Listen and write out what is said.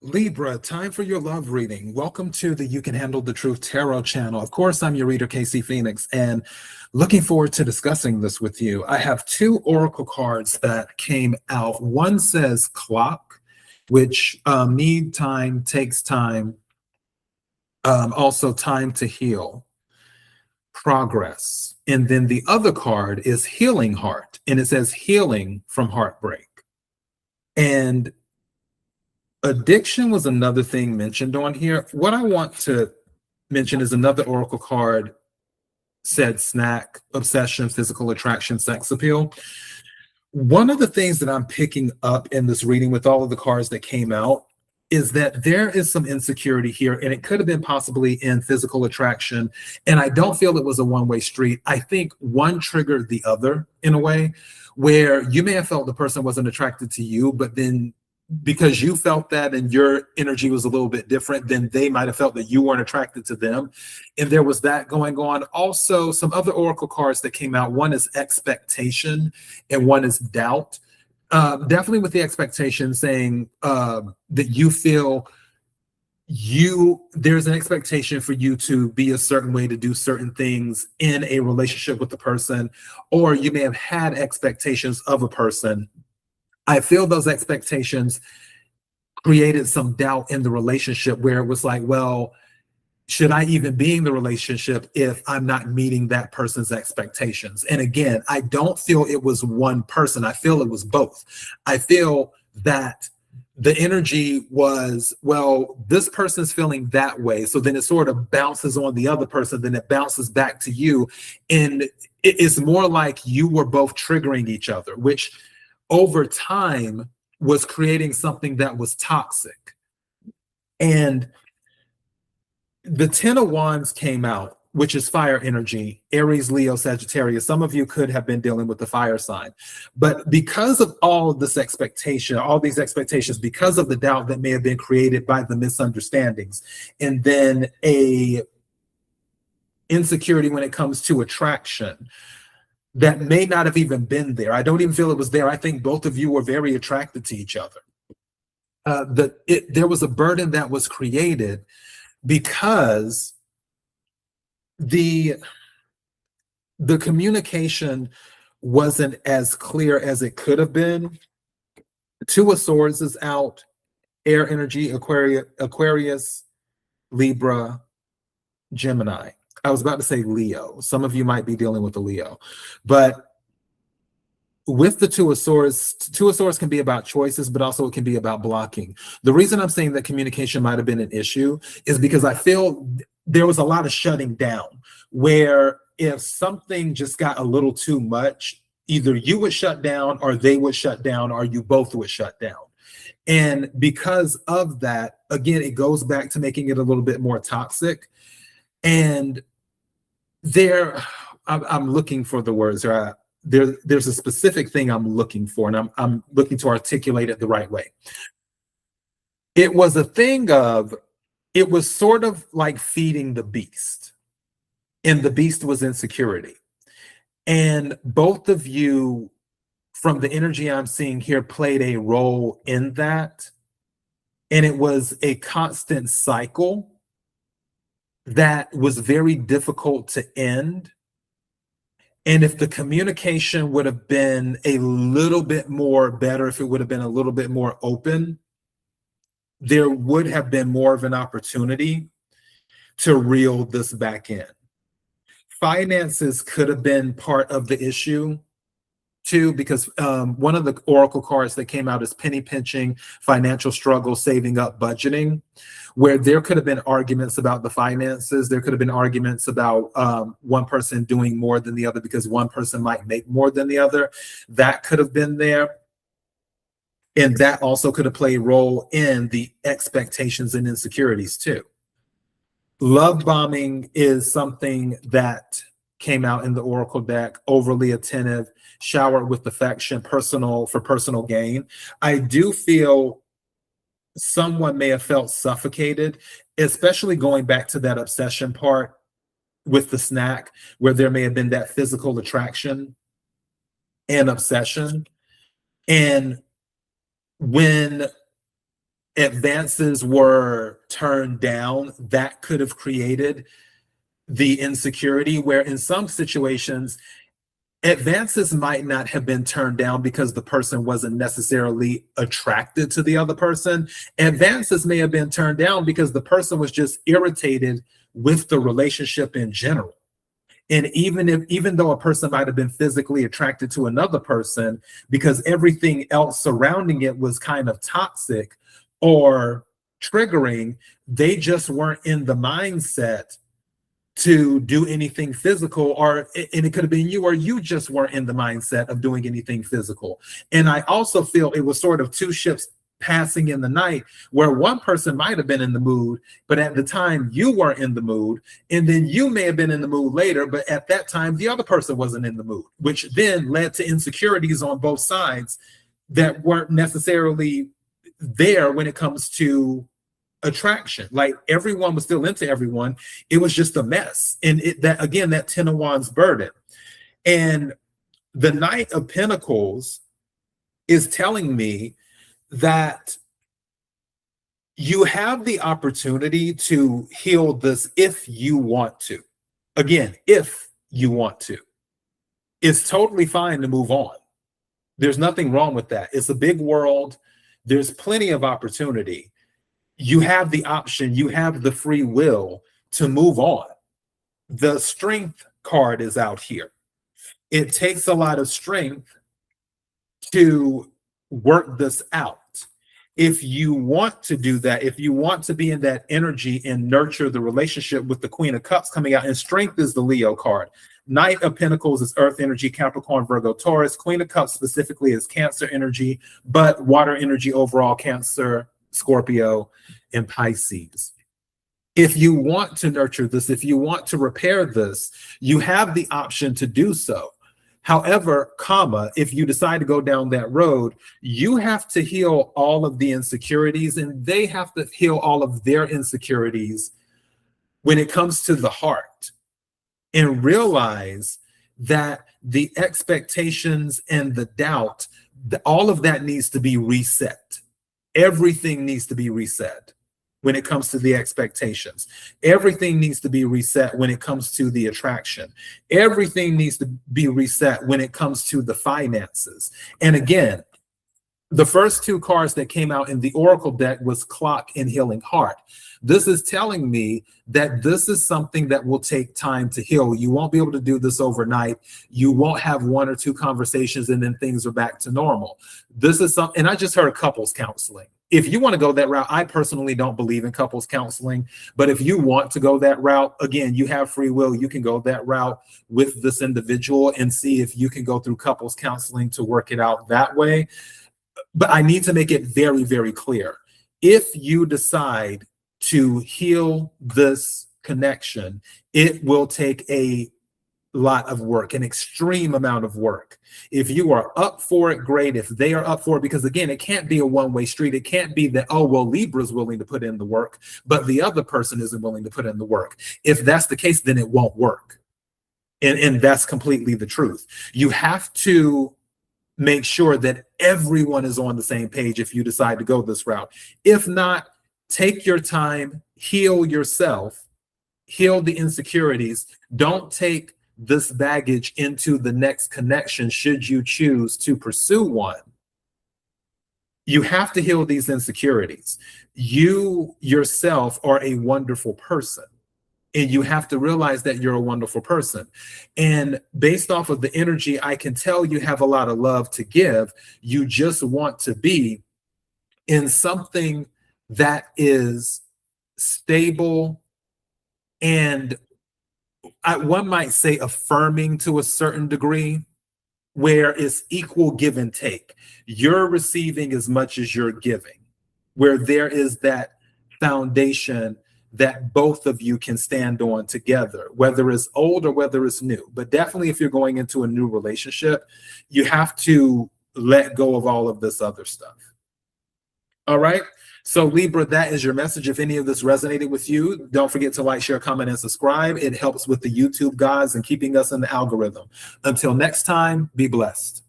Libra, time for your love reading. Welcome to the You Can Handle the Truth Tarot channel. Of course, I'm your reader, Casey Phoenix, and looking forward to discussing this with you. I have two oracle cards that came out. One says clock, which need time, takes time, also time to heal, progress. And then the other card is healing heart, and it says healing from heartbreak. And addiction was another thing mentioned on here. What I want to mention is another oracle card said snack, obsession, physical attraction, sex appeal. One of the things that I'm picking up in this reading with all of the cards that came out is that there is some insecurity here, and it could have been possibly in physical attraction. And I don't feel it was a one-way street. I think one triggered the other in a way where you may have felt the person wasn't attracted to you, but then because you felt that and your energy was a little bit different, then they might have felt that you weren't attracted to them. And there was that going on. Also, some other oracle cards that came out. One is expectation and one is doubt. Definitely with the expectation saying that you feel there's an expectation for you to be a certain way, to do certain things in a relationship with the person, or you may have had expectations of a person. I feel those expectations created some doubt in the relationship where it was like, well, should I even be in the relationship if I'm not meeting that person's expectations? And again, I don't feel it was one person. I feel it was both. I feel that the energy was, well, this person's feeling that way. So then it sort of bounces on the other person, then it bounces back to you. And it's more like you were both triggering each other, which over time was creating something that was toxic. And the 10 of Wands came out, which is fire energy, Aries, Leo, Sagittarius. Some of you could have been dealing with the fire sign. But because of all of this expectation, all these expectations, because of the doubt that may have been created by the misunderstandings, and then a insecurity when it comes to attraction, that may not have even been there. I don't even feel it was there. I think both of you were very attracted to each other. There was a burden that was created because the communication wasn't as clear as it could have been. Two of Swords is out, air energy, Aquarius, Libra, Gemini. I was about to say Leo. Some of you might be dealing with a Leo. But with the Two of Swords can be about choices, but also it can be about blocking. The reason I'm saying that communication might have been an issue is because I feel there was a lot of shutting down, where if something just got a little too much, either you would shut down or they would shut down or you both would shut down. And because of that, again, it goes back to making it a little bit more toxic. And I'm looking for the words. There's a specific thing I'm looking for, and I'm looking to articulate it the right way. It was a thing of, it was sort of like feeding the beast, and the beast was insecurity. And both of you, from the energy I'm seeing here, played a role in that. And it was a constant cycle that was very difficult to end. And if the communication would have been a little bit more better, if it would have been a little bit more open, there would have been more of an opportunity to reel this back in. Finances could have been part of the issue too, because one of the oracle cards that came out is penny pinching, financial struggle, saving up, budgeting, where there could have been arguments about the finances. There could have been arguments about one person doing more than the other because one person might make more than the other. That could have been there. And that also could have played a role in the expectations and insecurities too. Love bombing is something that came out in the oracle deck. Overly attentive, showered with affection, for personal gain. I do feel someone may have felt suffocated, especially going back to that obsession part with the snack, where there may have been that physical attraction and obsession. And when advances were turned down, that could have created the insecurity, where in some situations, advances might not have been turned down because the person wasn't necessarily attracted to the other person. Advances may have been turned down because the person was just irritated with the relationship in general. And even though a person might have been physically attracted to another person, because everything else surrounding it was kind of toxic or triggering, they just weren't in the mindset to do anything physical, and it could have been you, or you just weren't in the mindset of doing anything physical. And I also feel it was sort of two ships passing in the night, where one person might have been in the mood, but at the time you weren't in the mood, and then you may have been in the mood later, but at that time the other person wasn't in the mood, which then led to insecurities on both sides that weren't necessarily there when it comes to attraction. Like, everyone was still into everyone. It was just a mess. And that 10 of Wands burden. And the Knight of Pentacles is telling me that you have the opportunity to heal this if you want to. Again, if you want to. It's totally fine to move on. There's nothing wrong with that. It's a big world. There's plenty of opportunity. You have the option, you have the free will to move on. The strength card is out here. It takes a lot of strength to work this out. If you want to do that, if you want to be in that energy and nurture the relationship with the Queen of Cups coming out, and strength is the Leo card. Knight of Pentacles is earth energy, Capricorn, Virgo, Taurus. Queen of Cups specifically is Cancer energy, but water energy overall, Cancer, Scorpio, and Pisces. If you want to nurture this, if you want to repair this, you have the option to do so. However, if you decide to go down that road, you have to heal all of the insecurities, and they have to heal all of their insecurities when it comes to the heart, and realize that the expectations and the doubt, all of that needs to be reset. Everything needs to be reset when it comes to the expectations. Everything needs to be reset when it comes to the attraction. Everything needs to be reset when it comes to the finances. And again, the first two cards that came out in the Oracle deck was Clock and Healing Heart. This is telling me that this is something that will take time to heal. You won't be able to do this overnight. You won't have one or two conversations and then things are back to normal. This is something, and I just heard couples counseling. If you want to go that route, I personally don't believe in couples counseling, but if you want to go that route, again, you have free will. You can go that route with this individual and see if you can go through couples counseling to work it out that way. But I need to make it very, very clear. If you decide to heal this connection, it will take a lot of work, an extreme amount of work. If you are up for it, great. If they are up for it, because again, it can't be a one-way street. It can't be that, oh, well, Libra's willing to put in the work, but the other person isn't willing to put in the work. If that's the case, then it won't work. And that's completely the truth. You have to make sure that everyone is on the same page if you decide to go this route. If not, take your time, heal yourself, heal the insecurities. Don't take this baggage into the next connection should you choose to pursue one. You have to heal these insecurities. You yourself are a wonderful person, and you have to realize that you're a wonderful person. And based off of the energy, I can tell you have a lot of love to give. You just want to be in something that is stable and one might say affirming to a certain degree, where it's equal give and take. You're receiving as much as you're giving, where there is that foundation that both of you can stand on together, whether it's old or whether it's new. But definitely if you're going into a new relationship, you have to let go of all of this other stuff. All right. So Libra, that is your message. If any of this resonated with you, don't forget to like, share, comment, and subscribe. It helps with the YouTube guys and keeping us in the algorithm. Until next time, be blessed.